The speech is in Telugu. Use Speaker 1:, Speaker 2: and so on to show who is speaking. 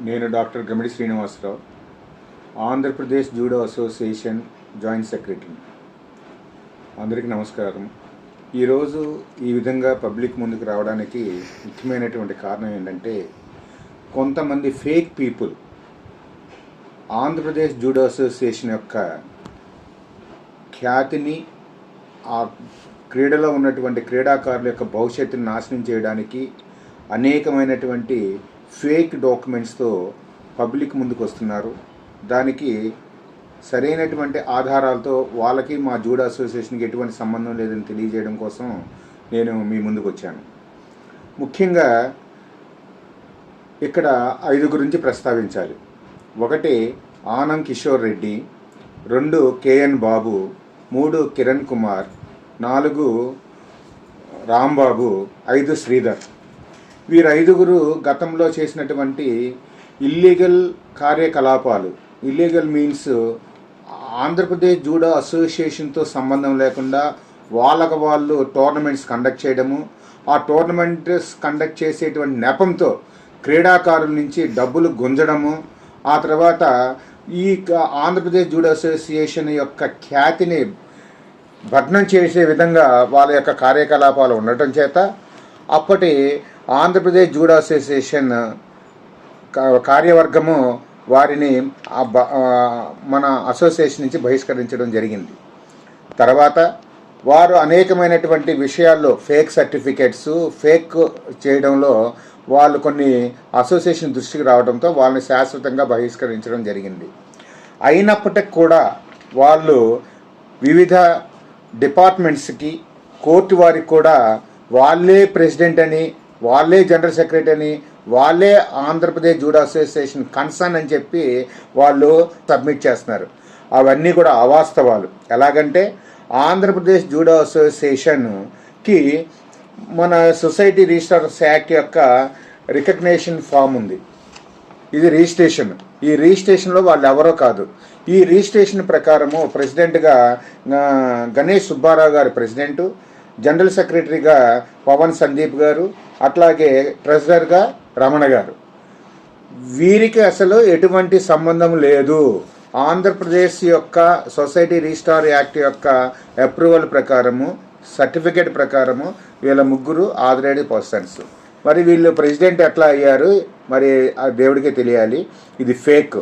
Speaker 1: నేను doctor Gamidi Srinivasarao, Andhra Pradesh judo association joint secretary. అందరికీ నమస్కారం. ఈరోజు ఈ విధంగా పబ్లిక్ ముందుకు రావడానికి ముఖ్యమైనటువంటి కారణం ఏంటంటే, కొంతమంది fake people Andhra Pradesh judo association యొక్క ఖ్యాతిని, ఆ క్రీడలో ఉన్నటువంటి క్రీడాకారుల యొక్క భవిష్యత్తుని నాశనం చేయడానికి అనేకమైనటువంటి ఫేక్ డాక్యుమెంట్స్తో పబ్లిక్ ముందుకు వస్తున్నారు. దానికి సరైనటువంటి ఆధారాలతో వాళ్ళకి మా జూడో అసోసియేషన్కి ఎటువంటి సంబంధం లేదని తెలియజేయడం కోసం నేను మీ ముందుకు వచ్చాను. ముఖ్యంగా ఇక్కడ 5 గురించి ప్రస్తావించాలి. 1 ఆనం కిషోర్ రెడ్డి, 2 కేఎన్ బాబు, 3 కిరణ్ కుమార్, 4 రాంబాబు, 5 శ్రీధర్. వీరు 5గురు గతంలో చేసినటువంటి ఇల్లీగల్ కార్యకలాపాలు, ఇల్లీగల్ మీన్స్ ఆంధ్రప్రదేశ్ జూడో అసోసియేషన్తో సంబంధం లేకుండా వాళ్ళకు వాళ్ళు టోర్నమెంట్స్ కండక్ట్ చేయడము, ఆ టోర్నమెంట్స్ కండక్ట్ చేసేటువంటి నెపంతో క్రీడాకారుల నుంచి డబ్బులు గుంజడము, ఆ తర్వాత ఈ ఆంధ్రప్రదేశ్ జూడో అసోసియేషన్ యొక్క ఖ్యాతిని భగ్నం చేసే విధంగా వాళ్ళ యొక్క కార్యకలాపాలు ఉండటం చేత అప్పటి ఆంధ్రప్రదేశ్ జూడో అసోసియేషన్ కార్యవర్గము వారిని మన అసోసియేషన్ నుంచి బహిష్కరించడం జరిగింది. తర్వాత వారు అనేకమైనటువంటి విషయాల్లో ఫేక్ సర్టిఫికేట్స్ ఫేక్ చేయడంలో వాళ్ళు కొన్ని అసోసియేషన్ దృష్టికి రావడంతో వాళ్ళని శాశ్వతంగా బహిష్కరించడం జరిగింది. అయినప్పటికీ కూడా వాళ్ళు వివిధ డిపార్ట్మెంట్స్కి, కోర్టు వారికి కూడా వాళ్ళే ప్రెసిడెంట్ అని, వాళ్ళే జనరల్ సెక్రటరీ అని, వాళ్ళే ఆంధ్రప్రదేశ్ జూడో అసోసియేషన్ కన్సర్న్ అని చెప్పి వాళ్ళు సబ్మిట్ చేస్తున్నారు. అవన్నీ కూడా అవాస్తవాలు. ఎలాగంటే ఆంధ్రప్రదేశ్ జూడో అసోసియేషన్కి మన సొసైటీ రిజిస్టర్స్ యాక్ట్ యొక్క రికగ్నేషన్ ఫామ్ ఉంది. ఇది రిజిస్ట్రేషన్. ఈ రిజిస్ట్రేషన్లో వాళ్ళు ఎవరో కాదు. ఈ రిజిస్ట్రేషన్ ప్రకారము ప్రెసిడెంట్గా గణేష్ సుబ్బారావు గారు ప్రెసిడెంటు, జనరల్ సెక్రటరీగా పవన్ సందీప్ గారు, అట్లాగే ట్రెజరర్గా రమణ గారు. వీరికి అసలు ఎటువంటి సంబంధం లేదు. ఆంధ్రప్రదేశ్ యొక్క సొసైటీ రిజిస్టార్ యాక్ట్ యొక్క అప్రూవల్ ప్రకారము, సర్టిఫికేట్ ప్రకారము వీళ్ళ ముగ్గురు ఆథరైజ్డ్ పర్సన్స్. మరి వీళ్ళు ప్రెసిడెంట్ ఎట్లా అయ్యారు మరి ఆ దేవుడికే తెలియాలి. ఇది ఫేక్.